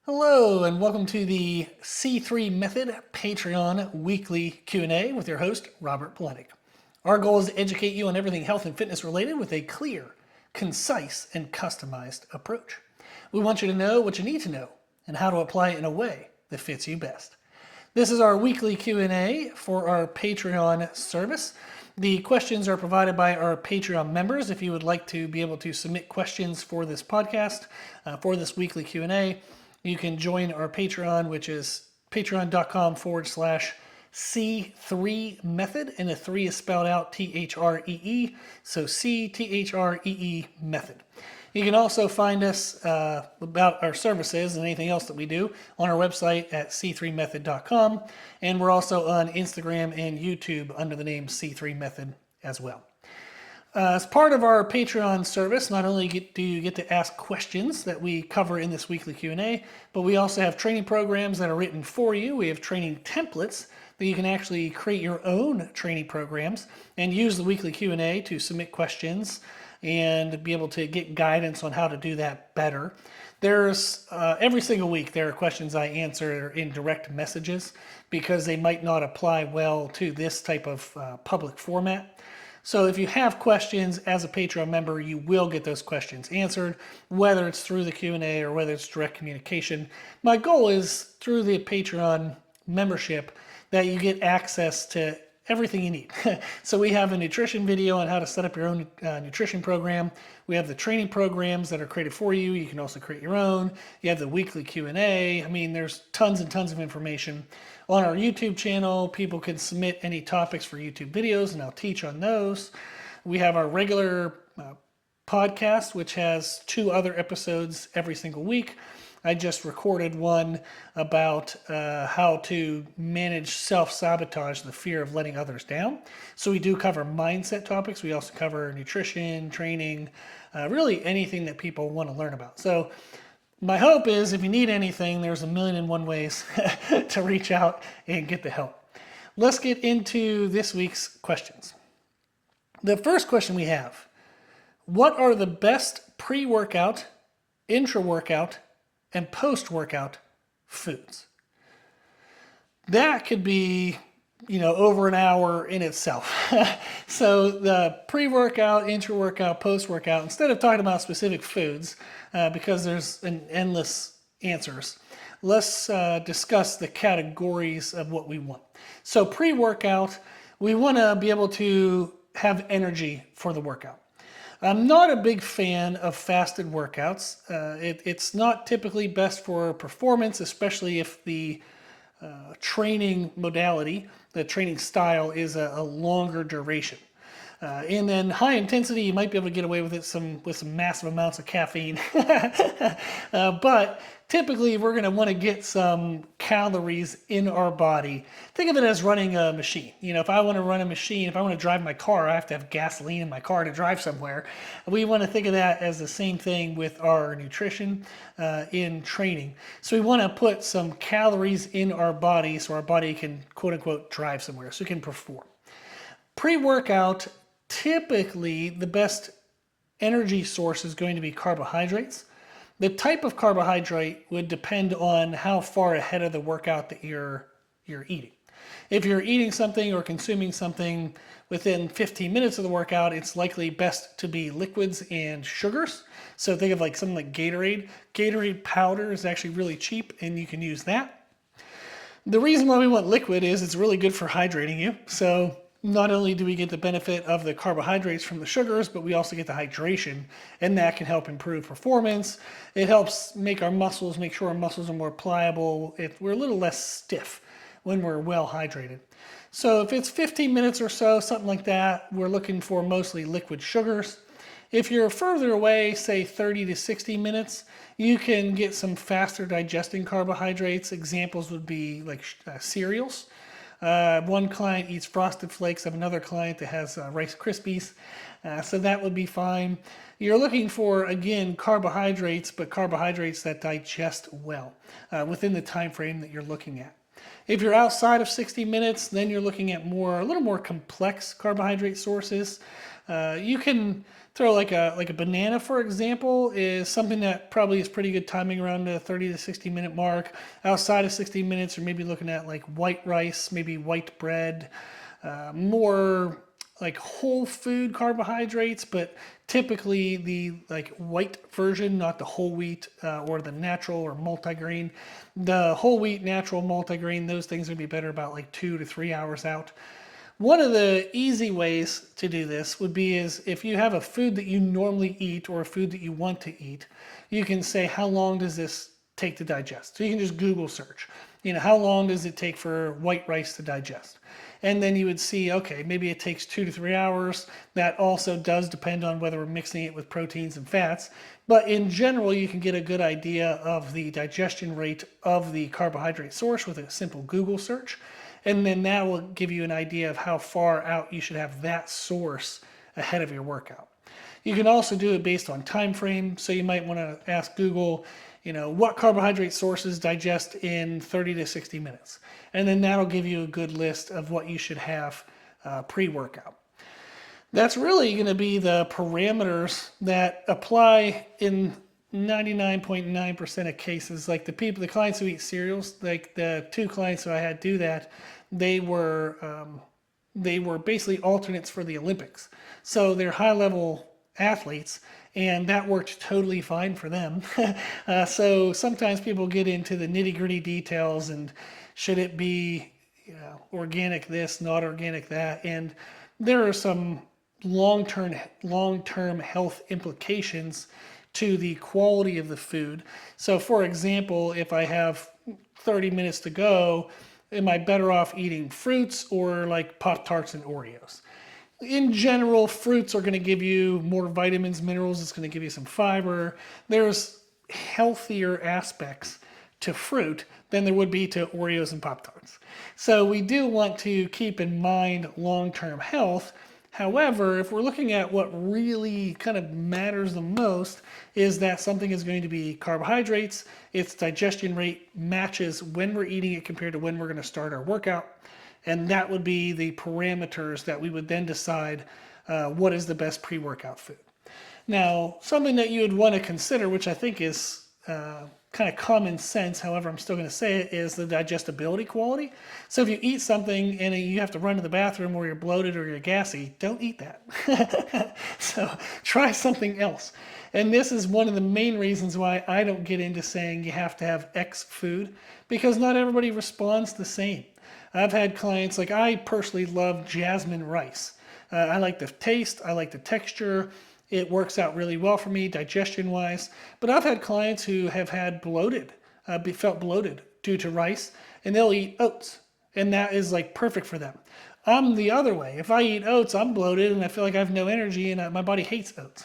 Hello and welcome to the C3 Method Patreon weekly Q&A with your host, Robert Polenik. Our goal is to educate you on everything health and fitness related with a clear, concise, and customized approach. We want you to know what you need to know and how to apply it in a way that fits you best. This is our weekly Q&A for our Patreon service. The questions are provided by our Patreon members. If you would like to be able to submit questions for this podcast, for this weekly Q&A, you can join our Patreon, which is patreon.com/C3 method, and the 3 is spelled out T-H-R-E-E, so C-T-H-R-E-E method. You can also find us about our services and anything else that we do on our website at c3method.com, and we're also on Instagram and YouTube under the name C3 Method as well. As part of our Patreon service, not only do you get to ask questions that we cover in this weekly Q&A, but we also have training programs that are written for you. We have training templates that you can actually create your own training programs and use the weekly Q&A to submit questions and be able to get guidance on how to do that better. There's every single week there are questions I answer in direct messages because they might not apply well to this type of public format. So if you have questions as a Patreon member, you will get those questions answered, whether it's through the Q&A or whether it's direct communication. My goal is through the Patreon membership that you get access to everything you need. So we have a nutrition video on how to set up your own nutrition program. We have the training programs that are created for you. You can also create your own. You have the weekly Q&A. I mean, there's tons and tons of information. On our YouTube channel, people can submit any topics for YouTube videos, and I'll teach on those. We have our regular podcast, which has 2 other episodes every single week. I just recorded one about how to manage self-sabotage, the fear of letting others down. So we do cover mindset topics. We also cover nutrition, training, really anything that people want to learn about. So my hope is if you need anything, there's 1,000,001 ways to reach out and get the help. Let's get into this week's questions. The first question we have: what are the best pre-workout, intra-workout, and post-workout foods? That could be, over an hour in itself. So the pre-workout, intra-workout, post-workout, instead of talking about specific foods, because there's an endless answers, let's discuss the categories of what we want. So pre-workout, we want to be able to have energy for the workout. I'm not a big fan of fasted workouts. It's not typically best for performance, especially if the training modality, the training style is a longer duration. And then high intensity, you might be able to get away with it with some massive amounts of caffeine. But typically, we're going to want to get some calories in our body. Think of it as running a machine. If I want to run a machine, if I want to drive my car, I have to have gasoline in my car to drive somewhere. We want to think of that as the same thing with our nutrition in training. So we want to put some calories in our body so our body can, quote unquote, drive somewhere, so it can perform. Pre-workout, typically the best energy source is going to be carbohydrates. The type of carbohydrate would depend on how far ahead of the workout that you're eating. If you're eating something or consuming something within 15 minutes of the workout, it's likely best to be liquids and sugars. So think of like something like Gatorade. Gatorade powder is actually really cheap and you can use that. The reason why we want liquid is it's really good for hydrating you. So not only do we get the benefit of the carbohydrates from the sugars, but we also get the hydration, and that can help improve performance. It helps make sure our muscles are more pliable. We're a little less stiff when we're well hydrated. So if it's 15 minutes or so, something like that, we're looking for mostly liquid sugars. If you're further away, say 30 to 60 minutes, you can get some faster digesting carbohydrates. Examples would be like cereals. One client eats Frosted Flakes. I have another client that has Rice Krispies. So that would be fine. You're looking for, again, carbohydrates, but carbohydrates that digest well within the time frame that you're looking at. If you're outside of 60 minutes, then you're looking at a little more complex carbohydrate sources. You can throw like a banana, for example, is something that probably is pretty good timing around the 30 to 60 minute mark. Outside of 60 minutes, you're maybe looking at like white rice, maybe white bread, more like whole food carbohydrates, but typically the like white version, not the whole wheat or the natural or multigrain. The whole wheat, natural, multigrain, those things would be better about like 2 to 3 hours out. One of the easy ways to do this would be is if you have a food that you normally eat or a food that you want to eat, you can say, how long does this take to digest? So you can just Google search, how long does it take for white rice to digest? And then you would see, okay, maybe it takes 2 to 3 hours. That also does depend on whether we're mixing it with proteins and fats. But in general, you can get a good idea of the digestion rate of the carbohydrate source with a simple Google search. And then that will give you an idea of how far out you should have that source ahead of your workout. You can also do it based on time frame. So you might want to ask Google, what carbohydrate sources digest in 30 to 60 minutes. And then that'll give you a good list of what you should have pre-workout. That's really going to be the parameters that apply in 99.9% of cases. Like the clients who eat cereals, like the 2 clients who I had do that, they were basically alternates for the Olympics. So they're high level athletes, and that worked totally fine for them. So sometimes people get into the nitty gritty details and should it be organic this, not organic that, and there are some long-term health implications to the quality of the food. So for example, if I have 30 minutes to go, am I better off eating fruits or like Pop-Tarts and Oreos? In general, fruits are going to give you more vitamins, minerals. It's going to give you some fiber. There's healthier aspects to fruit than there would be to Oreos and Pop-Tarts. So we do want to keep in mind long-term health. However, if we're looking at what really kind of matters the most is that something is going to be carbohydrates, its digestion rate matches when we're eating it compared to when we're going to start our workout. And that would be the parameters that we would then decide what is the best pre-workout food. Now, something that you would want to consider, which I think is kind of common sense, however, I'm still going to say it, is the digestibility quality. So if you eat something and you have to run to the bathroom or you're bloated or you're gassy, don't eat that. So try something else. And this is one of the main reasons why I don't get into saying you have to have X food, because not everybody responds the same. I've had clients, like I personally love jasmine rice. I like the taste, I like the texture. It works out really well for me digestion-wise. But I've had clients who have had felt bloated due to rice, and they'll eat oats. And that is like perfect for them. I'm the other way. If I eat oats, I'm bloated and I feel like I have no energy and my body hates oats.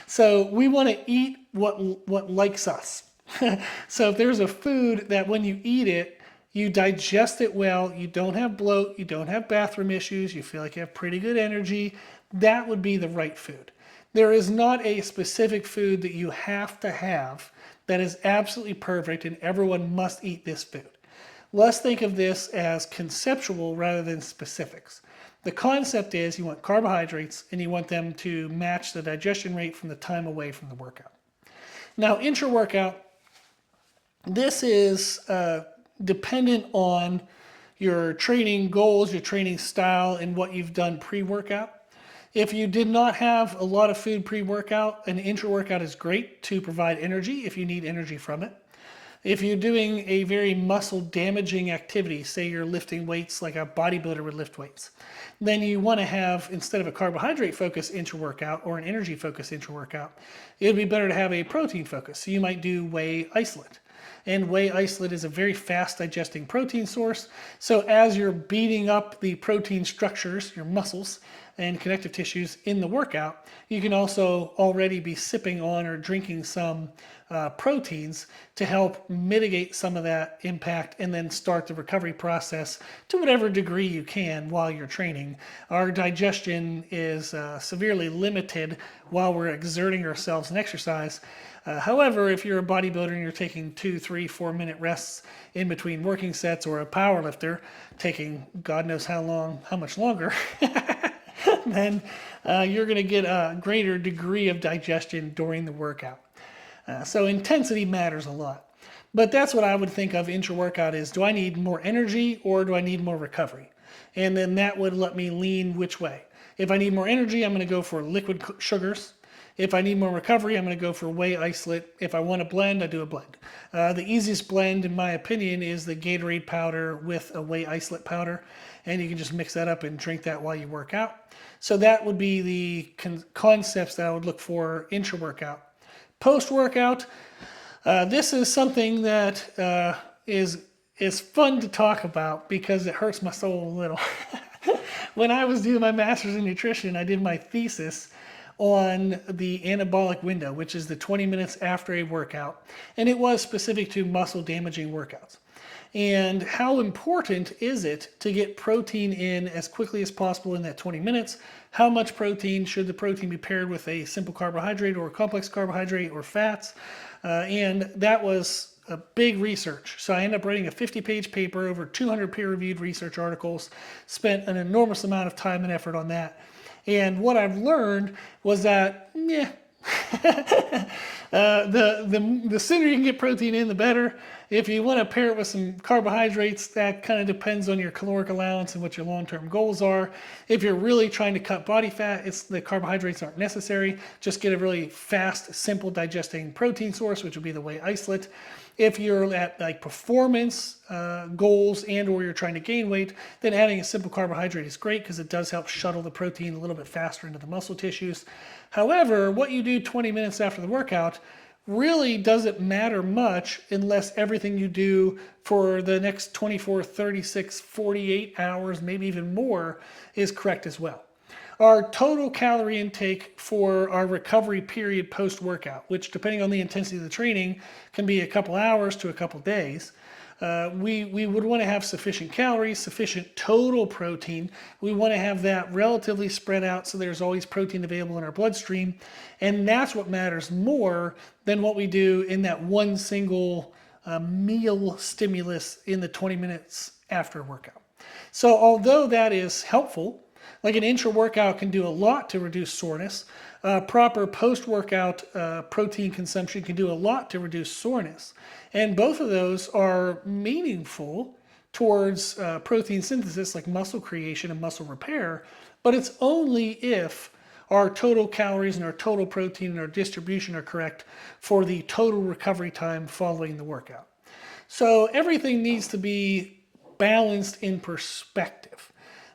So we want to eat what likes us. So if there's a food that when you eat it, you digest it well, you don't have bloat, you don't have bathroom issues, you feel like you have pretty good energy, that would be the right food. There is not a specific food that you have to have that is absolutely perfect and everyone must eat this food. Let's think of this as conceptual rather than specifics. The concept is you want carbohydrates and you want them to match the digestion rate from the time away from the workout. Now, intra-workout, this is dependent on your training goals, your training style, and what you've done pre-workout. If you did not have a lot of food pre-workout, an intra-workout is great to provide energy if you need energy from it. If you're doing a very muscle damaging activity, say you're lifting weights like a bodybuilder would lift weights, then you want to have, instead of a carbohydrate focus intra-workout or an energy focus intra-workout, it would be better to have a protein focus. So you might do whey isolate. And whey isolate is a very fast digesting protein source. So as you're beating up the protein structures, your muscles and connective tissues in the workout, you can also already be sipping on or drinking some proteins to help mitigate some of that impact and then start the recovery process to whatever degree you can while you're training. Our digestion is severely limited while we're exerting ourselves in exercise. However, if you're a bodybuilder and you're taking 2, 3, 4 minute rests in between working sets, or a power lifter taking God knows how much longer, then you're going to get a greater degree of digestion during the workout. So intensity matters a lot. But that's what I would think of intra-workout is, do I need more energy or do I need more recovery? And then that would let me lean which way. If I need more energy, I'm going to go for liquid sugars. If I need more recovery, I'm going to go for whey isolate. If I want a blend, I do a blend. The easiest blend, in my opinion, is the Gatorade powder with a whey isolate powder. And you can just mix that up and drink that while you work out. So that would be the concepts that I would look for intra-workout. Post-workout, this is something that is fun to talk about because it hurts my soul a little. When I was doing my master's in nutrition, I did my thesis on the anabolic window, which is the 20 minutes after a workout, and it was specific to muscle damaging workouts. And how important is it to get protein in as quickly as possible in that 20 minutes? How much protein? Should the protein be paired with a simple carbohydrate or a complex carbohydrate or fats? And that was a big research. So I ended up writing a 50-page paper, over 200 peer-reviewed research articles, spent an enormous amount of time and effort on that. And what I've learned was that, the sooner you can get protein in, the better. If you want to pair it with some carbohydrates, that kind of depends on your caloric allowance and what your long-term goals are. If you're really trying to cut body fat, the carbohydrates aren't necessary. Just get a really fast, simple digesting protein source, which would be the whey isolate. If you're at like performance goals and or you're trying to gain weight, then adding a simple carbohydrate is great because it does help shuttle the protein a little bit faster into the muscle tissues. However, what you do 20 minutes after the workout really doesn't matter much unless everything you do for the next 24, 36, 48 hours, maybe even more, is correct as well. Our total calorie intake for our recovery period post-workout, which depending on the intensity of the training can be a couple hours to a couple days, we would want to have sufficient calories, sufficient total protein. We want to have that relatively spread out so there's always protein available in our bloodstream. And that's what matters more than what we do in that one single meal stimulus in the 20 minutes after a workout. So although that is helpful, like an intra-workout can do a lot to reduce soreness. Proper post-workout protein consumption can do a lot to reduce soreness. And both of those are meaningful towards protein synthesis, like muscle creation and muscle repair, but it's only if our total calories and our total protein and our distribution are correct for the total recovery time following the workout. So everything needs to be balanced in perspective.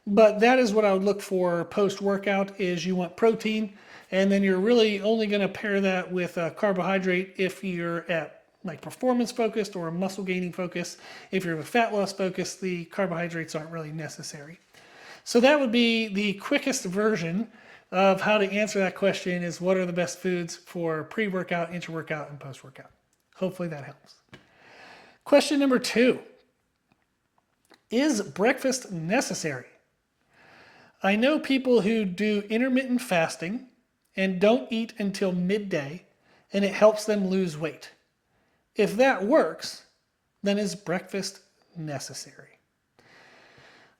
But that is what I would look for post-workout is you want protein, and then you're really only going to pair that with a carbohydrate if you're at like performance focused or a muscle gaining focus. If you're a fat loss focus, the carbohydrates aren't really necessary. So that would be the quickest version of how to answer that question is what are the best foods for pre-workout, intra-workout, and post-workout. Hopefully that helps. Question number 2. Is breakfast necessary? I know people who do intermittent fasting and don't eat until midday, and it helps them lose weight. If that works, then is breakfast necessary?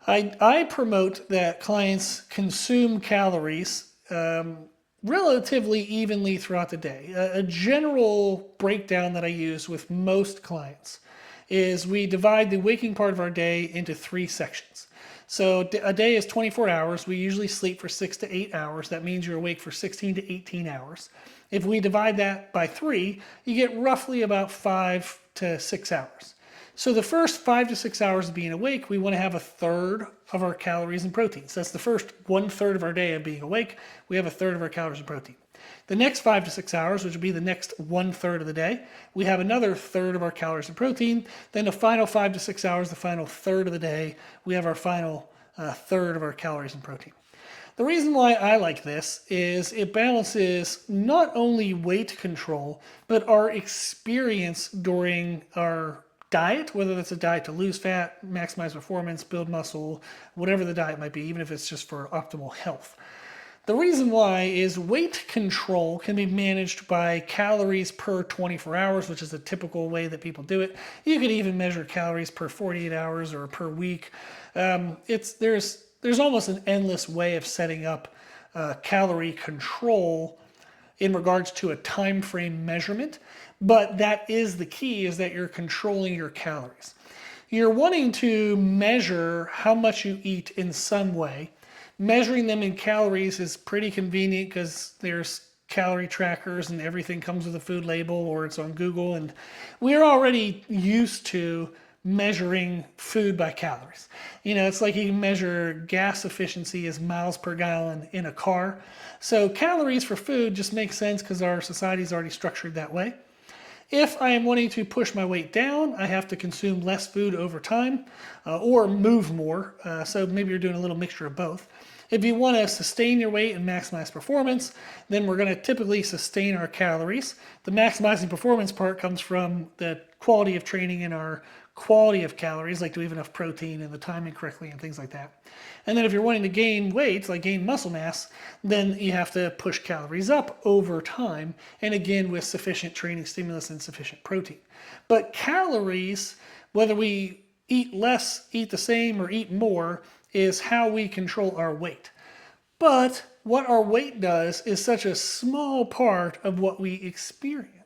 I promote that clients consume calories relatively evenly throughout the day. A general breakdown that I use with most clients is we divide the waking part of our day into 3 sections. So a day is 24 hours. We usually sleep for 6 to 8 hours. That means you're awake for 16 to 18 hours. If we divide that by 3, you get roughly about 5 to 6 hours. So the first 5 to 6 hours of being awake, we want to have 1/3 of our calories and proteins. That's the first 1/3 of our day of being awake. We have 1/3 of our calories and protein. The next 5 to 6 hours, which would be the next 1/3 of the day, we have another 1/3 of our calories and protein. Then the final 5 to 6 hours, the final 1/3 of the day, we have our final 1/3 of our calories and protein. The reason why I like this is it balances not only weight control, but our experience during our diet, whether that's a diet to lose fat, maximize performance, build muscle, whatever the diet might be, even if it's just for optimal health. The reason why is weight control can be managed by calories per 24 hours, which is a typical way that people do it. You could even measure calories per 48 hours or per week. There's almost an endless way of setting up calorie control in regards to a time frame measurement, but that is the key, is that you're controlling your calories. You're wanting to measure how much you eat in some way. Measuring them in calories is pretty convenient because there's calorie trackers and everything comes with a food label or it's on Google, and we're already used to measuring food by calories. You know, it's like you can measure gas efficiency as miles per gallon in a car. So calories for food just makes sense because our society is already structured that way. If I am wanting to push my weight down, I have to consume less food over time or move more. So maybe you're doing a little mixture of both. If you want to sustain your weight and maximize performance, then we're going to typically sustain our calories. The maximizing performance part comes from the quality of training and our quality of calories, like do we have enough protein and the timing correctly and things like that. And then if you're wanting to gain weight, like gain muscle mass, then you have to push calories up over time, and again with sufficient training stimulus and sufficient protein. But calories, whether we eat less, eat the same, or eat more, is how we control our weight. But what our weight does is such a small part of what we experience.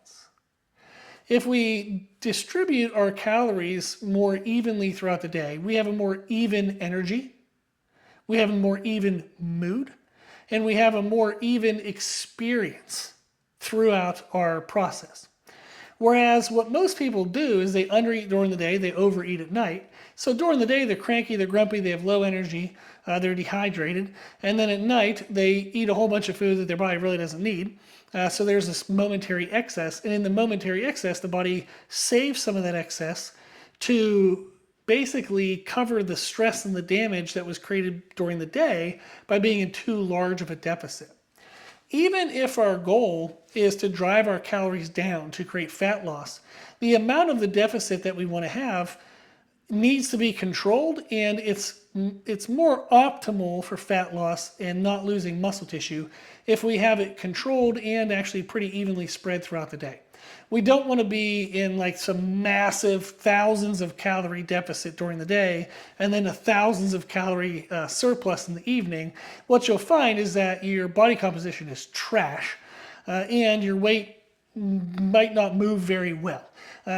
If we distribute our calories more evenly throughout the day, we have a more even energy, we have a more even mood, and we have a more even experience throughout our process. Whereas what most people do is they undereat during the day, they overeat at night. So during the day, they're cranky, they're grumpy, they have low energy, they're dehydrated. And then at night, they eat a whole bunch of food that their body really doesn't need. So there's this momentary excess. And in the momentary excess, the body saves some of that excess to basically cover the stress and the damage that was created during the day by being in too large of a deficit. Even if our goal is to drive our calories down to create fat loss, the amount of the deficit that we want to have needs to be controlled, and it's more optimal for fat loss and not losing muscle tissue if we have it controlled and actually pretty evenly spread throughout the day. We don't want to be in like some massive thousands of calorie deficit during the day and then a thousands of calorie surplus in the evening. What you'll find is that your body composition is trash and your weight might not move very well.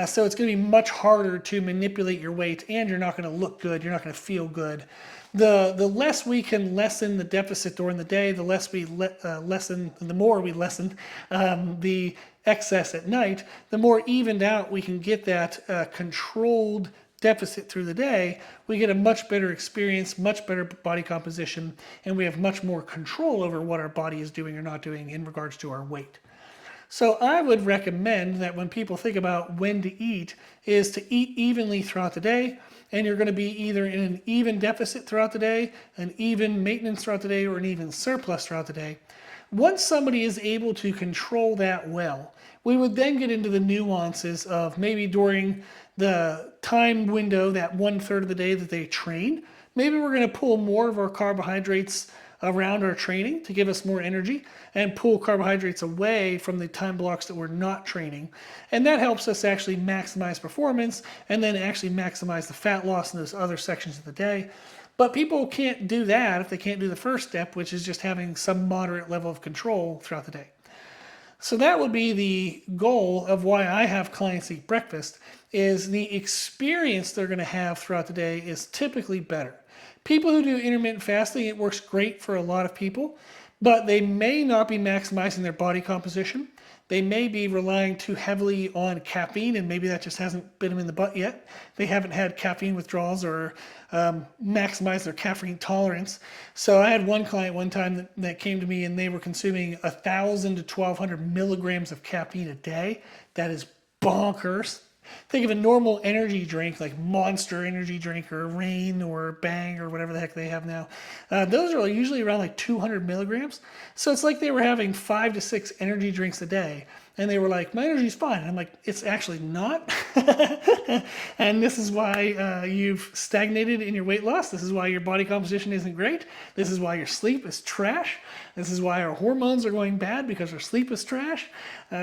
So it's going to be much harder to manipulate your weight, and you're not going to look good, you're not going to feel good. The less we can lessen the deficit during the day, the less we the more we lessen the excess at night, the more evened out we can get that controlled deficit through the day. We get a much better experience, much better body composition, and we have much more control over what our body is doing or not doing in regards to our weight. So I would recommend that when people think about when to eat, is to eat evenly throughout the day, and you're going to be either in an even deficit throughout the day, an even maintenance throughout the day, or an even surplus throughout the day. Once somebody is able to control that well, we would then get into the nuances of maybe during the time window, that 1/3 of the day that they train, maybe we're going to pull more of our carbohydrates around our training to give us more energy and pull carbohydrates away from the time blocks that we're not training. And that helps us actually maximize performance and then actually maximize the fat loss in those other sections of the day. But people can't do that if they can't do the first step, which is just having some moderate level of control throughout the day. So that would be the goal of why I have clients eat breakfast, is the experience they're going to have throughout the day is typically better. People who do intermittent fasting, it works great for a lot of people, but they may not be maximizing their body composition. They may be relying too heavily on caffeine, and maybe that just hasn't bit them in the butt yet. They haven't had caffeine withdrawals or maximized their caffeine tolerance. So I had one client one time that came to me, and they were consuming 1,000 to 1,200 milligrams of caffeine a day. That is bonkers. Think of a normal energy drink like Monster energy drink or Reign or Bang or whatever the heck they have now. Those are usually around like 200 milligrams. So it's like they were having 5 to 6 energy drinks a day. And they were like, my energy's fine. And I'm like, it's actually not. And this is why you've stagnated in your weight loss. This is why your body composition isn't great. This is why your sleep is trash. This is why our hormones are going bad, because our sleep is trash.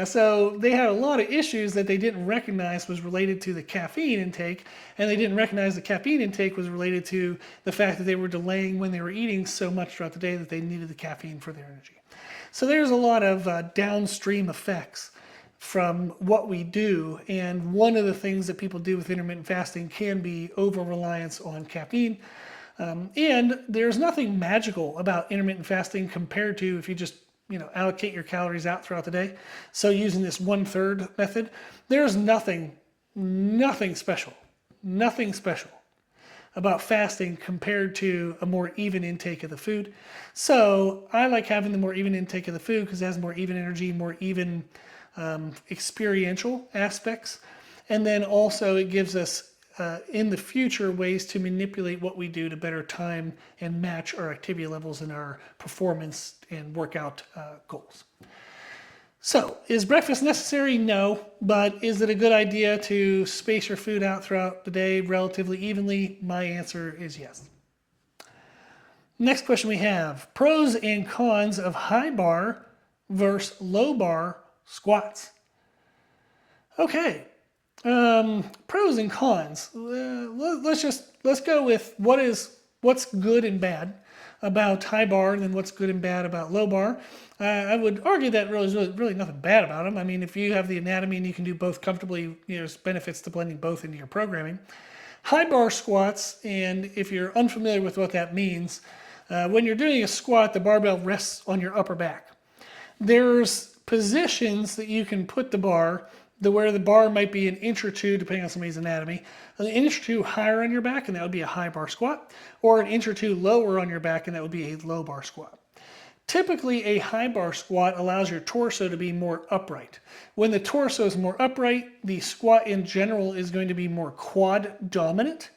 So they had a lot of issues that they didn't recognize was related to the caffeine intake, and they didn't recognize the caffeine intake was related to the fact that they were delaying when they were eating so much throughout the day that they needed the caffeine for their energy. So there's a lot of downstream effects from what we do, and one of the things that people do with intermittent fasting can be over-reliance on caffeine. And there's nothing magical about intermittent fasting compared to if you just allocate your calories out throughout the day. So using this 1/3 method, there's nothing special about fasting compared to a more even intake of the food. So I like having the more even intake of the food because it has more even energy, more even experiential aspects. And then also it gives us in the future ways to manipulate what we do to better time and match our activity levels and our performance and workout goals. So, is breakfast necessary? No, but is it a good idea to space your food out throughout the day relatively evenly? My answer is yes. Next question we have, pros and cons of high bar versus low bar squats. Okay, pros and cons. Let's go with what's good and bad about high bar, and then what's good and bad about low bar. I would argue that really nothing bad about them. I mean, if you have the anatomy and you can do both comfortably, there's benefits to blending both into your programming. High bar squats, and if you're unfamiliar with what that means, when you're doing a squat, the barbell rests on your upper back. There's positions that you can put the bar where the bar might be an inch or two, depending on somebody's anatomy, an inch or two higher on your back, and that would be a high bar squat, or an inch or two lower on your back, and that would be a low bar squat. Typically, a high bar squat allows your torso to be more upright. When the torso is more upright, the squat in general is going to be more quad dominant.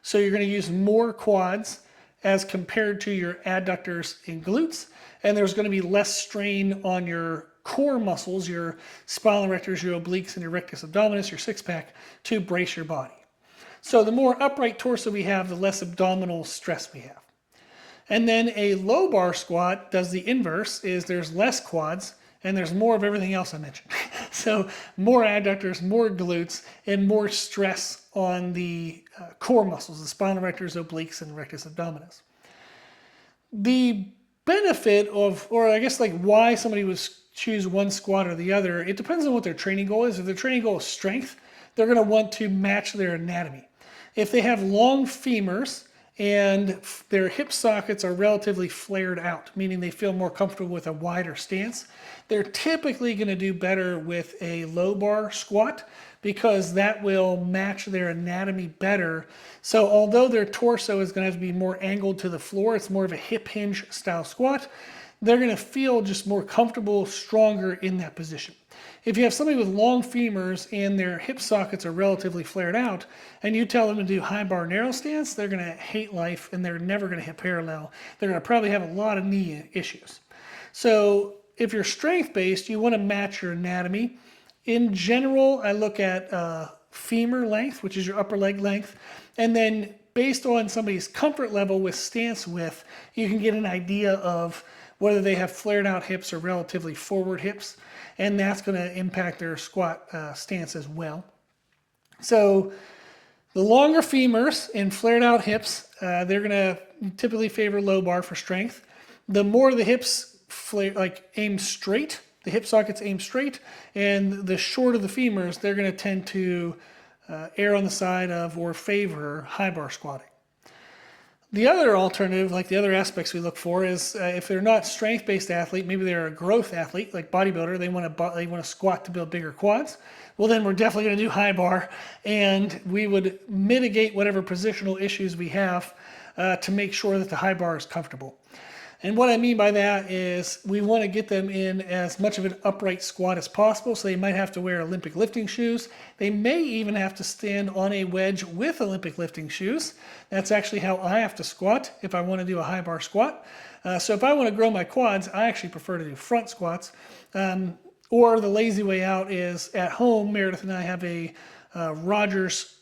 So you're going to use more quads as compared to your adductors and glutes, and there's going to be less strain on your core muscles, your spinal erectors, your obliques, and your rectus abdominis, your six-pack, to brace your body. So the more upright torso we have, the less abdominal stress we have. And then a low bar squat does the inverse, is there's less quads, and there's more of everything else I mentioned. So more adductors, more glutes, and more stress on the core muscles, the spinal erectors, obliques, and rectus abdominis. The benefit of, or I guess like why somebody would choose one squat or the other, it depends on what their training goal is. If their training goal is strength, they're going to want to match their anatomy. If they have long femurs and their hip sockets are relatively flared out, meaning they feel more comfortable with a wider stance, they're typically going to do better with a low bar squat because that will match their anatomy better. So although their torso is going to have to be more angled to the floor, it's more of a hip hinge style squat, they're going to feel just more comfortable, stronger in that position. If you have somebody with long femurs and their hip sockets are relatively flared out, and you tell them to do high bar narrow stance, they're going to hate life and they're never going to hit parallel. They're going to probably have a lot of knee issues. So if you're strength-based, you want to match your anatomy. In general, I look at femur length, which is your upper leg length, and then based on somebody's comfort level with stance width, you can get an idea of whether they have flared out hips or relatively forward hips, and that's going to impact their squat stance as well. So the longer femurs and flared out hips, they're going to typically favor low bar for strength. The more the hips aim straight, the hip sockets aim straight, and the shorter the femurs, they're going to tend to err on the side of or favor high bar squatting. The other alternative, like the other aspects we look for, is if they're not strength-based athlete, maybe they're a growth athlete, like bodybuilder, they want to squat to build bigger quads. Well, then we're definitely going to do high bar, and we would mitigate whatever positional issues we have to make sure that the high bar is comfortable. And what I mean by that is we want to get them in as much of an upright squat as possible, so they might have to wear Olympic lifting shoes. They may even have to stand on a wedge with Olympic lifting shoes. That's actually how I have to squat if I want to do a high bar squat. So if I want to grow my quads, I actually prefer to do front squats. Or the lazy way out is at home, Meredith and I have a Rogers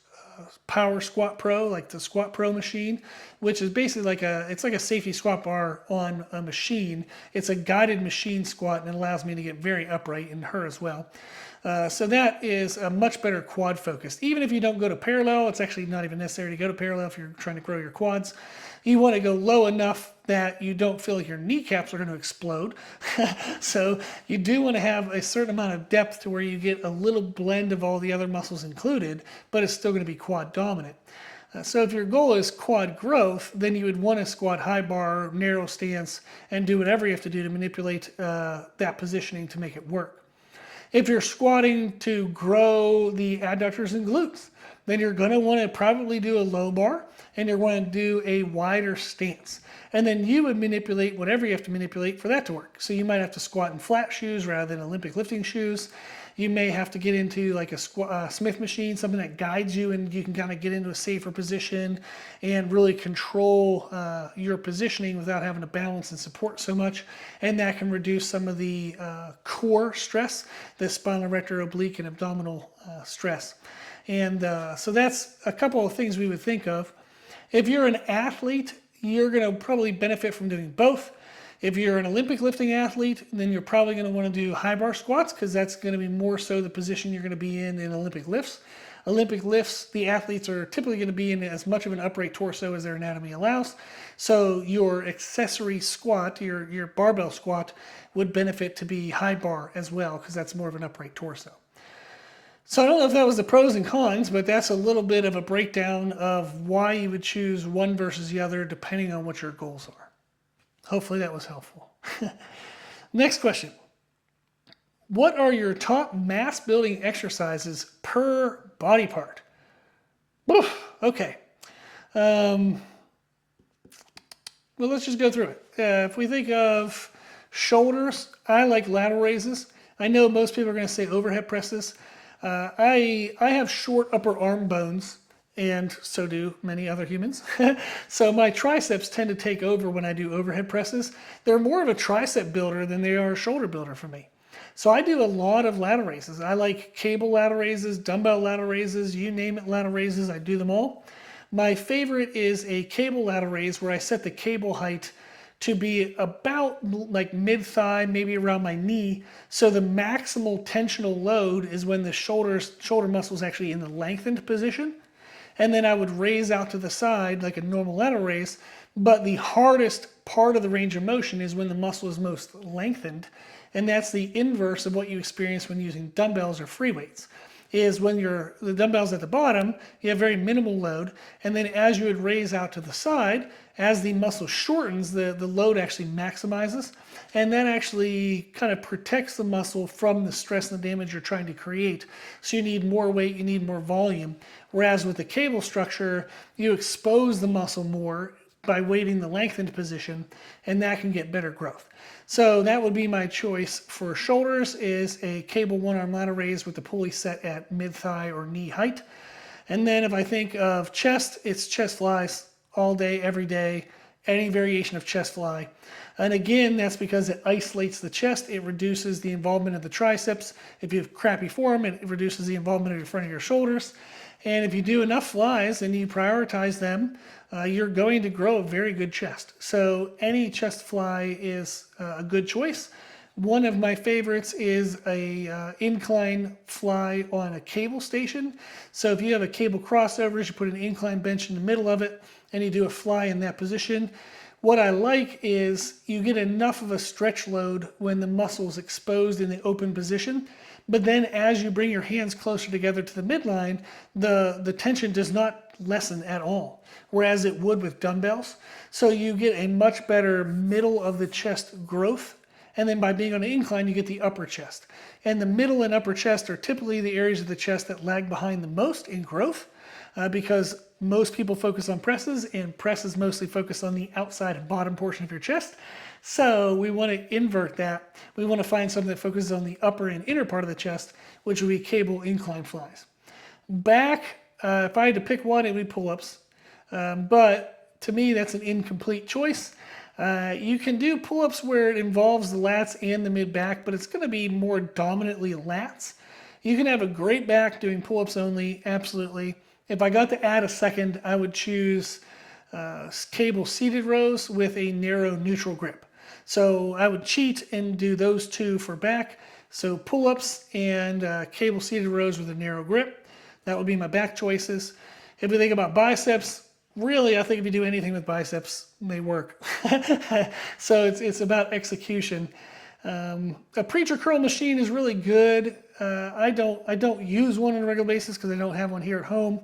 Power Squat Pro, like the Squat Pro machine, which is basically it's like a safety squat bar on a machine. It's a guided machine squat, and it allows me to get very upright, and her as well. So that is a much better quad focused. Even if you don't go to parallel, it's actually not even necessary to go to parallel if you're trying to grow your quads. You want to go low enough that you don't feel like your kneecaps are going to explode. So you do want to have a certain amount of depth to where you get a little blend of all the other muscles included, but it's still going to be quad dominant. So if your goal is quad growth, then you would want to squat high bar, narrow stance, and do whatever you have to do to manipulate that positioning to make it work. If you're squatting to grow the adductors and glutes, then you're going to want to probably do a low bar, and you're going to do a wider stance. And then you would manipulate whatever you have to manipulate for that to work. So you might have to squat in flat shoes rather than Olympic lifting shoes. You may have to get into like a Smith machine, something that guides you and you can kind of get into a safer position and really control your positioning without having to balance and support so much. And that can reduce some of the core stress, the spinal erector, oblique, and abdominal stress. And so that's a couple of things we would think of. If you're an athlete, you're going to probably benefit from doing both. If you're an Olympic lifting athlete, then you're probably going to want to do high bar squats because that's going to be more so the position you're going to be in Olympic lifts. Olympic lifts, the athletes are typically going to be in as much of an upright torso as their anatomy allows. So your accessory squat, your barbell squat, would benefit to be high bar as well because that's more of an upright torso. So I don't know if that was the pros and cons, but that's a little bit of a breakdown of why you would choose one versus the other depending on what your goals are. Hopefully that was helpful. Next question. What are your top mass building exercises per body part? Oof, okay. Well, let's just go through it. If we think of shoulders, I like lateral raises. I know most people are going to say overhead presses. I have short upper arm bones, and so do many other humans. So my triceps tend to take over when I do overhead presses. They're more of a tricep builder than they are a shoulder builder for me. So I do a lot of lateral raises. I like cable lateral raises, dumbbell lateral raises, you name it, lateral raises. I do them all. My favorite is a cable lateral raise where I set the cable height to be about like mid-thigh, maybe around my knee. So the maximal tensional load is when the shoulder muscle is actually in the lengthened position. And then I would raise out to the side like a normal lateral raise. But the hardest part of the range of motion is when the muscle is most lengthened. And that's the inverse of what you experience when using dumbbells or free weights. Is when the dumbbells at the bottom, you have very minimal load. And then as you would raise out to the side, as the muscle shortens, the load actually maximizes. And that actually kind of protects the muscle from the stress and the damage you're trying to create. So you need more weight, you need more volume. Whereas with the cable structure, you expose the muscle more by weighting the lengthened position, and that can get better growth. So that would be my choice for shoulders, is a cable one-arm lateral raise with the pulley set at mid-thigh or knee height. And then if I think of chest, it's chest flies all day, every day, any variation of chest fly. And again, that's because it isolates the chest. It reduces the involvement of the triceps. If you have crappy form, it reduces the involvement of the front of your shoulders. And if you do enough flies and you prioritize them, you're going to grow a very good chest. So any chest fly is a good choice. One of my favorites is a incline fly on a cable station. So if you have a cable crossovers, you put an incline bench in the middle of it and you do a fly in that position. What I like is you get enough of a stretch load when the muscle is exposed in the open position. But then as you bring your hands closer together to the midline, the tension does not lessen at all, whereas it would with dumbbells. So you get a much better middle of the chest growth. And then by being on an incline, you get the upper chest. And the middle and upper chest are typically the areas of the chest that lag behind the most in growth because most people focus on presses, and presses mostly focus on the outside and bottom portion of your chest. So we want to invert that. We want to find something that focuses on the upper and inner part of the chest, which would be cable incline flies. Back, if I had to pick one, it would be pull-ups. But to me, that's an incomplete choice. You can do pull-ups where it involves the lats and the mid-back, but it's going to be more dominantly lats. You can have a great back doing pull-ups only, absolutely. If I got to add a second, I would choose cable seated rows with a narrow neutral grip. So I would cheat and do those two for back. So pull-ups and cable seated rows with a narrow grip. That would be my back choices. If we think about biceps, really, I think if you do anything with biceps, they work. So it's about execution. A preacher curl machine is really good. I don't use one on a regular basis because I don't have one here at home.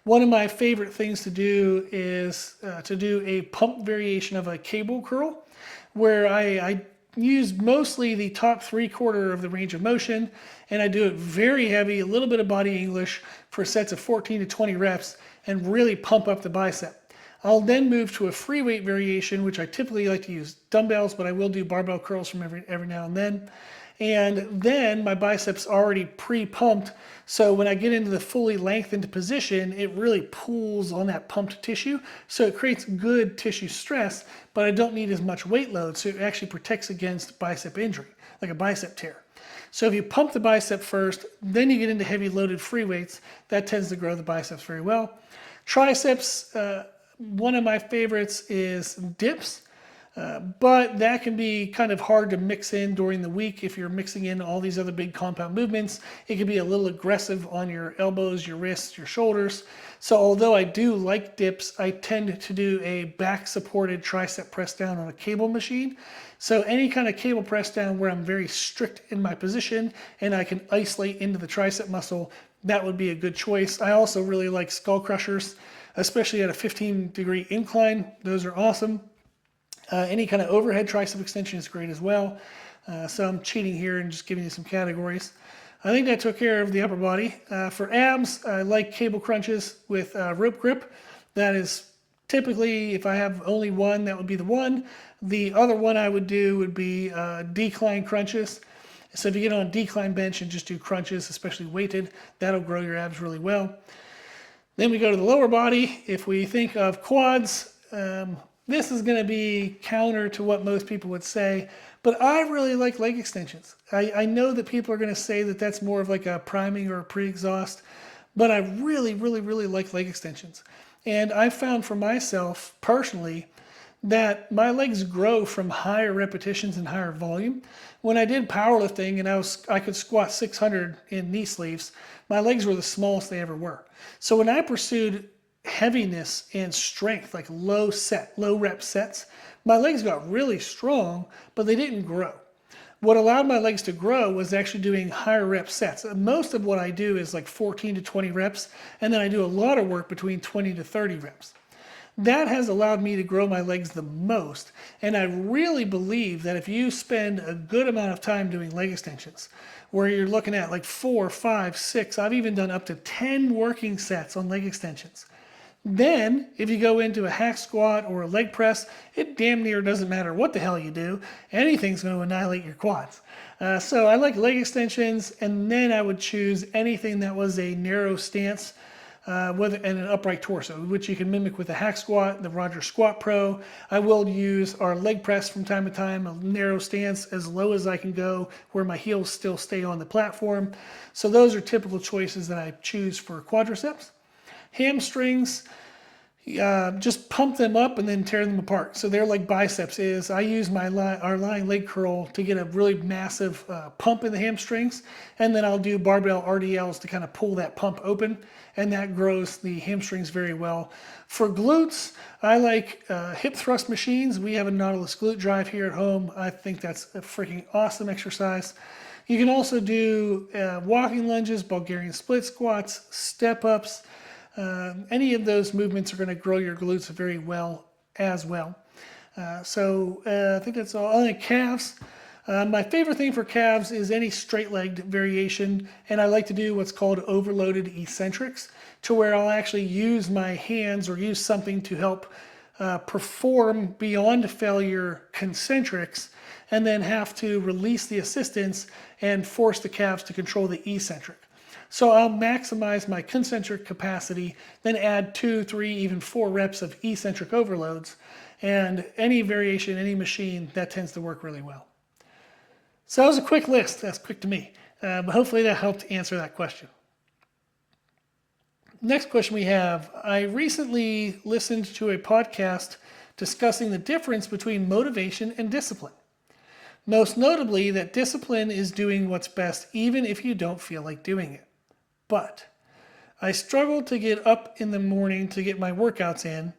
One of my favorite things to do is to do a pump variation of a cable curl, where I use mostly the top 3/4 of the range of motion, and I do it very heavy, a little bit of body English for sets of 14 to 20 reps, and really pump up the bicep. I'll then move to a free weight variation, which I typically like to use dumbbells, but I will do barbell curls from every now and then. And then my biceps already pre-pumped, so when I get into the fully lengthened position, it really pulls on that pumped tissue, so it creates good tissue stress, but I don't need as much weight load, so it actually protects against bicep injury, like a bicep tear. So if you pump the bicep first, then you get into heavy loaded free weights, that tends to grow the biceps very well. Triceps, one of my favorites is dips. But that can be kind of hard to mix in during the week if you're mixing in all these other big compound movements. It can be a little aggressive on your elbows, your wrists, your shoulders. So although I do like dips, I tend to do a back supported tricep press down on a cable machine. So any kind of cable press down where I'm very strict in my position and I can isolate into the tricep muscle, that would be a good choice. I also really like skull crushers, especially at a 15-degree incline. Those are awesome. Any kind of overhead tricep extension is great as well. So I'm cheating here and just giving you some categories. I think that took care of the upper body. For abs, I like cable crunches with rope grip. That is typically, if I have only one, that would be the one. The other one I would do would be decline crunches. So if you get on a decline bench and just do crunches, especially weighted, that'll grow your abs really well. Then we go to the lower body. If we think of quads, this is going to be counter to what most people would say, but I really like leg extensions. I know that people are going to say that that's more of like a priming or a pre-exhaust, but I really, really, really like leg extensions. And I found for myself personally that my legs grow from higher repetitions and higher volume. When I did powerlifting and I could squat 600 in knee sleeves, my legs were the smallest they ever were. So when I pursued heaviness and strength, like low rep sets, my legs got really strong, but they didn't grow. What allowed my legs to grow was actually doing higher rep sets. Most of what I do is like 14 to 20 reps, and then I do a lot of work between 20 to 30 reps. That has allowed me to grow my legs the most, and I really believe that if you spend a good amount of time doing leg extensions, where you're looking at like 4, 5, 6, I've even done up to 10 working sets on leg extensions. Then, if you go into a hack squat or a leg press, it damn near doesn't matter what the hell you do. Anything's going to annihilate your quads. So I like leg extensions, and then I would choose anything that was a narrow stance and an upright torso, which you can mimic with a hack squat, the Roger Squat Pro. I will use our leg press from time to time, a narrow stance as low as I can go, where my heels still stay on the platform. So those are typical choices that I choose for quadriceps. Hamstrings, just pump them up and then tear them apart. So they're like biceps is. I use our lying leg curl to get a really massive pump in the hamstrings, and then I'll do barbell RDLs to kind of pull that pump open, and that grows the hamstrings very well. For glutes, I like hip thrust machines. We have a Nautilus glute drive here at home. I think that's a freaking awesome exercise. You can also do walking lunges, Bulgarian split squats, step ups. Any of those movements are going to grow your glutes very well as well. So I think that's all. On the calves, my favorite thing for calves is any straight-legged variation, and I like to do what's called overloaded eccentrics, to where I'll actually use my hands or use something to help perform beyond failure concentrics, and then have to release the assistance and force the calves to control the eccentric. So I'll maximize my concentric capacity, then add 2, 3, even 4 reps of eccentric overloads, and any variation, any machine, that tends to work really well. So that was a quick list. That's quick to me, but hopefully that helped answer that question. Next question we have. I recently listened to a podcast discussing the difference between motivation and discipline. Most notably, that discipline is doing what's best even if you don't feel like doing it. But I struggle to get up in the morning to get my workouts in,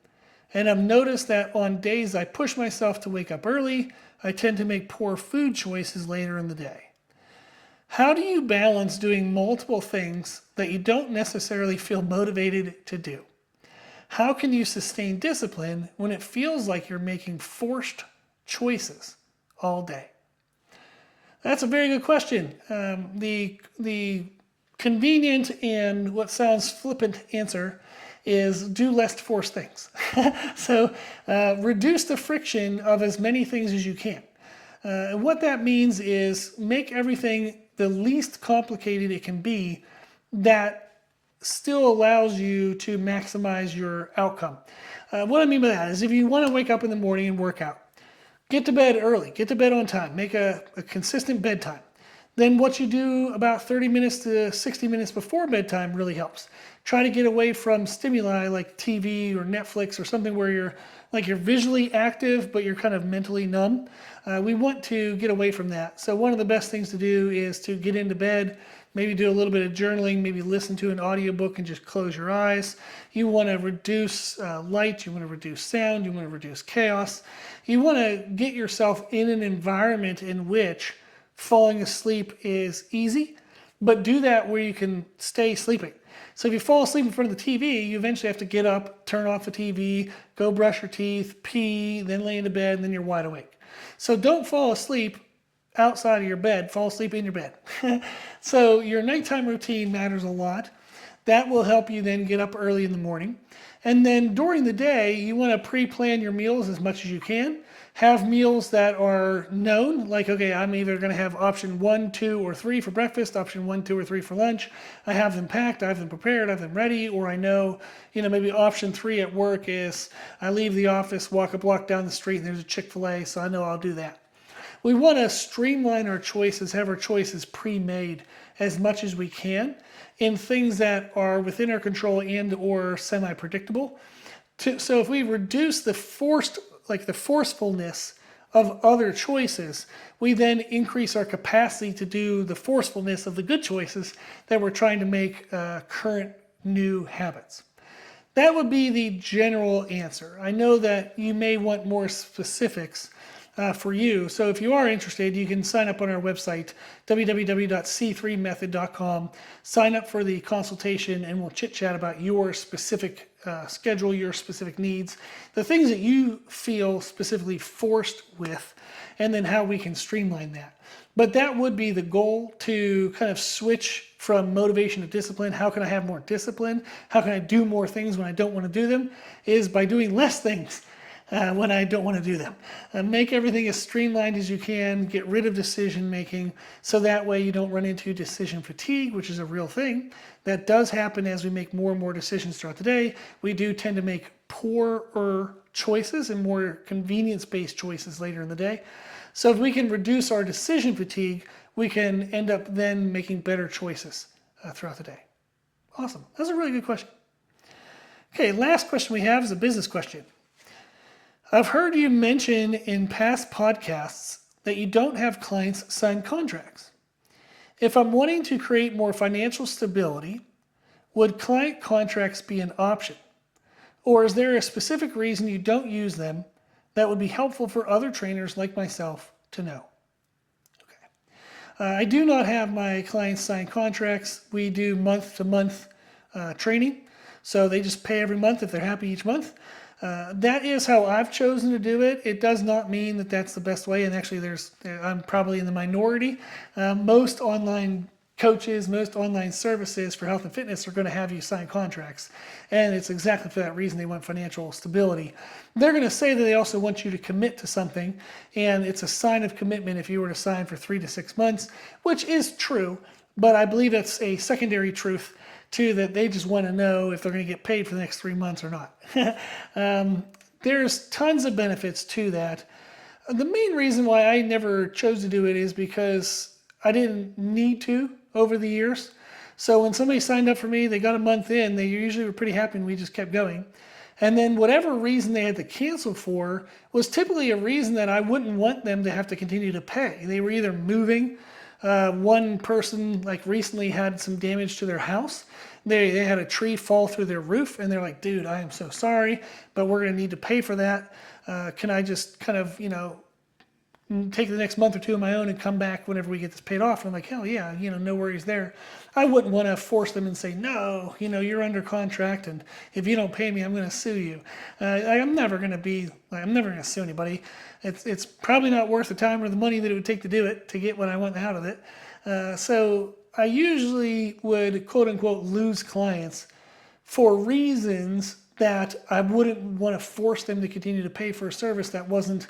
and I've noticed that on days I push myself to wake up early, I tend to make poor food choices later in the day. How do you balance doing multiple things that you don't necessarily feel motivated to do? How can you sustain discipline when it feels like you're making forced choices all day? That's a very good question. The convenient and what sounds flippant answer is do less forced things. So reduce the friction of as many things as you can. And what that means is make everything the least complicated it can be that still allows you to maximize your outcome. What I mean by that is if you want to wake up in the morning and work out, get to bed early, get to bed on time, make a consistent bedtime. Then what you do about 30 minutes to 60 minutes before bedtime really helps. Try to get away from stimuli like TV or Netflix or something where you're visually active, but you're kind of mentally numb. We want to get away from that. So one of the best things to do is to get into bed, maybe do a little bit of journaling, maybe listen to an audiobook and just close your eyes. You want to reduce light, you want to reduce sound, you want to reduce chaos. You want to get yourself in an environment in which falling asleep is easy, but do that where you can stay sleeping. So if you fall asleep in front of the TV, you eventually have to get up, turn off the TV, go brush your teeth, pee, then lay into bed, and then you're wide awake. So don't fall asleep outside of your bed, fall asleep in your bed. So your nighttime routine matters a lot. That will help you then get up early in the morning. And then during the day, you want to pre-plan your meals as much as you can. Have meals that are known, like, okay, I'm either going to have option 1, 2, or 3 for breakfast, option 1, 2, or 3 for lunch. I have them packed, I have them prepared, I have them ready, or I know, maybe option 3 at work is I leave the office, walk a block down the street, and there's a Chick-fil-A, so I know I'll do that. We want to streamline our choices, have our choices pre-made as much as we can in things that are within our control and or semi-predictable. So if we reduce the forcefulness of other choices, we then increase our capacity to do the forcefulness of the good choices that we're trying to make current new habits. That would be the general answer. I know that you may want more specifics for you. So if you are interested, you can sign up on our website, www.c3method.com. Sign up for the consultation and we'll chit chat about your specific schedule, your specific needs, the things that you feel specifically forced with, and then how we can streamline that. But that would be the goal, to kind of switch from motivation to discipline. How can I have more discipline? How can I do more things when I don't want to do them? Is by doing less things when I don't want to do them. Make everything as streamlined as you can, get rid of decision making, so that way you don't run into decision fatigue, which is a real thing. That does happen as we make more and more decisions throughout the day. We do tend to make poorer choices and more convenience-based choices later in the day. So if we can reduce our decision fatigue, we can end up then making better choices throughout the day. Awesome. That's a really good question. Okay, last question we have is a business question. I've heard you mention in past podcasts that you don't have clients sign contracts. If I'm wanting to create more financial stability, would client contracts be an option? Or is there a specific reason you don't use them that would be helpful for other trainers like myself to know? Okay. I do not have my clients sign contracts. We do month-to-month training. So they just pay every month if they're happy each month. That is how I've chosen to do it. It does not mean that that's the best way. And actually, I'm probably in the minority. Most online coaches, most online services for health and fitness are going to have you sign contracts. And it's exactly for that reason. They want financial stability. They're going to say that they also want you to commit to something. And it's a sign of commitment if you were to sign for 3 to 6 months, which is true. But I believe it's a secondary truth too, that they just want to know if they're going to get paid for the next 3 months or not. There's tons of benefits to that. The main reason why I never chose to do it is because I didn't need to over the years. So when somebody signed up for me, they got a month in, they usually were pretty happy and we just kept going. And then whatever reason they had to cancel for was typically a reason that I wouldn't want them to have to continue to pay. They were either moving. One person like recently had some damage to their house. They had a tree fall through their roof and they're like, dude, I am so sorry, but we're going to need to pay for that. Can I just kind of, take the next month or two on my own and come back whenever we get this paid off? And I'm like, hell yeah, no worries there. I wouldn't want to force them and say, no, you're under contract, and if you don't pay me, I'm going to sue you. I'm never going to sue anybody. It's probably not worth the time or the money that it would take to do it, to get what I want out of it. So I usually would, quote unquote, lose clients for reasons that I wouldn't want to force them to continue to pay for a service that wasn't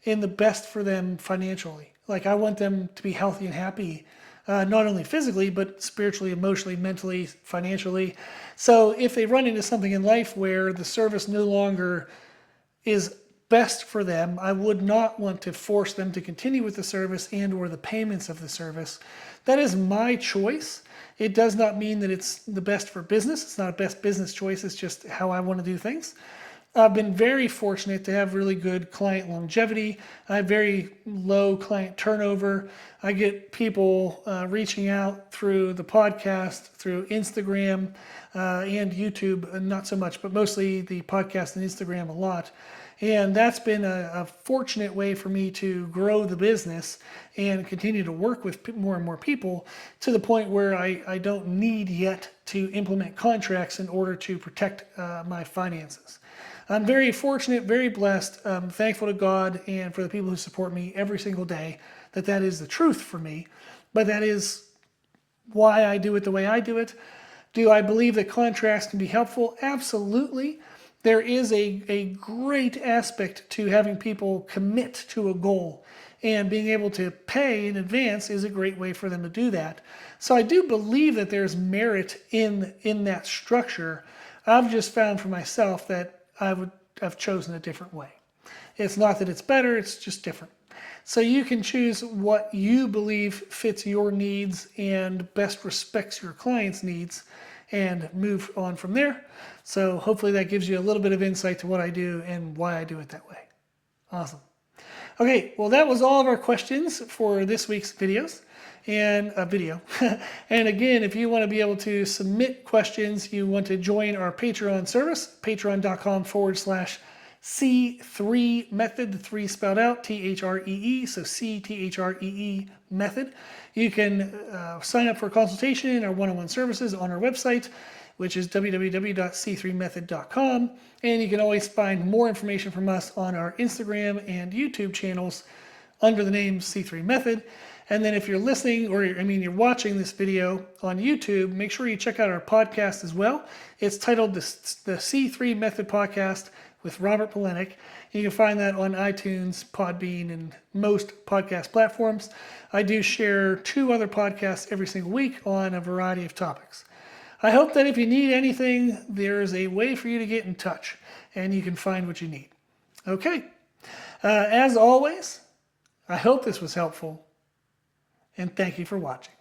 in the best for them financially. Like, I want them to be healthy and happy, not only physically, but spiritually, emotionally, mentally, financially. So if they run into something in life where the service no longer is best for them, I would not want to force them to continue with the service and or the payments of the service. That is my choice. It does not mean that it's the best for business. It's not a best business choice. It's just how I want to do things. I've been very fortunate to have really good client longevity. I have very low client turnover. I get people reaching out through the podcast, through Instagram and YouTube, not so much, but mostly the podcast and Instagram a lot. And that's been a fortunate way for me to grow the business and continue to work with more and more people, to the point where I don't need yet to implement contracts in order to protect my finances. I'm very fortunate, very blessed. I'm thankful to God and for the people who support me every single day that is the truth for me. But that is why I do it the way I do it. Do I believe that contracts can be helpful? Absolutely. There is a great aspect to having people commit to a goal, and being able to pay in advance is a great way for them to do that. So I do believe that there's merit in that structure. I've just found for myself that I've chosen a different way. It's not that it's better, it's just different. So you can choose what you believe fits your needs and best respects your client's needs, and move on from there. So hopefully that gives you a little bit of insight to what I do and why I do it that way. Awesome. Okay, well, that was all of our questions for this week's videos and video. And again, if you want to be able to submit questions, you want to join our Patreon service, patreon.com/C3 method, the 3 spelled out, THREE, so CTHREE method. You can sign up for a consultation or one-on-one services on our website, which is www.c3method.com. And you can always find more information from us on our Instagram and YouTube channels under the name C3 Method. And then if you're listening, you're watching this video on YouTube, make sure you check out our podcast as well. It's titled the C3 Method Podcast with Robert Polenik. You can find that on iTunes, Podbean, and most podcast platforms. I do share 2 other podcasts every single week on a variety of topics. I hope that if you need anything, there's a way for you to get in touch and you can find what you need. Okay. As always, I hope this was helpful, and thank you for watching.